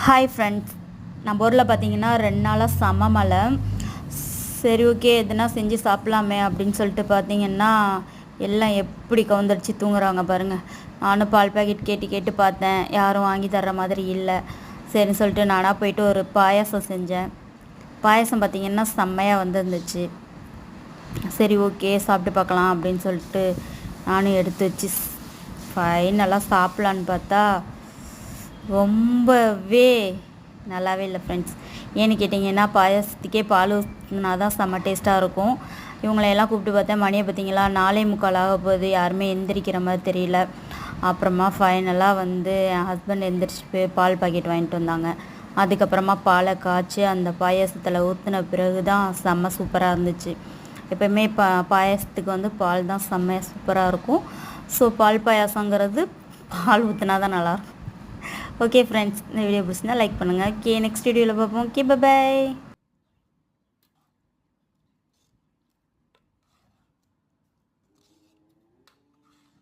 Hi friends, நம்ம ஊரில் பார்த்தீங்கன்னா 2 நாளாக செம மழை. சரி, ஓகே, எதுனா செஞ்சு சாப்பிட்லாமே அப்படின்னு சொல்லிட்டு பார்த்தீங்கன்னா எல்லாம் எப்படி கவுந்தடிச்சு தூங்குறாங்க பாருங்கள். நானும் பால் பாக்கெட் கேட்டு கேட்டு பார்த்தேன், யாரும் வாங்கி தர்ற மாதிரி இல்லை. சரின்னு சொல்லிட்டு நானாக போயிட்டு ஒரு பாயாசம் செஞ்சேன். பாயாசம் பார்த்திங்கன்னா செம்மையாக வந்துருந்துச்சு. சரி, ஓகே, சாப்பிட்டு பார்க்கலாம் அப்படின்னு சொல்லிட்டு நானும் எடுத்து வச்சு ஃபைனலாக சாப்பிட்லான்னு பார்த்தா ரொம்பவே நல்லாவே இல்லை ஃப்ரெண்ட்ஸ். ஏன்னு கேட்டிங்கன்னா பாயாசத்துக்கே பால் ஊற்றினா தான் செம்ம டேஸ்ட்டாக இருக்கும். இவங்களையெல்லாம் கூப்பிட்டு பார்த்தேன், மணியை பார்த்தீங்களா 4:45 ஆக போகுது, யாருமே எந்திரிக்கிற மாதிரி தெரியல. அப்புறமா ஃபைனலாக என் ஹஸ்பண்ட் எந்திரிச்சிட்டு போய் பால் பாக்கெட் வாங்கிட்டு வந்தாங்க. அதுக்கப்புறமா பாலை காய்ச்சி அந்த பாயாசத்தில் ஊற்றின பிறகு தான் செம்ம சூப்பராக இருந்துச்சு. எப்போயுமே பாயாசத்துக்கு பால் தான் செம்ம சூப்பராக இருக்கும். ஸோ பால் பாயாசங்கிறது பால் ஊற்றினா தான் நல்லாயிருக்கும். ஓகே ஃப்ரெண்ட்ஸ், இந்த வீடியோ பிடிச்சிருந்தா லைக் பண்ணுங்கள். ஓகே, நெக்ஸ்ட் வீடியோவில் பார்ப்போம். Okay, by.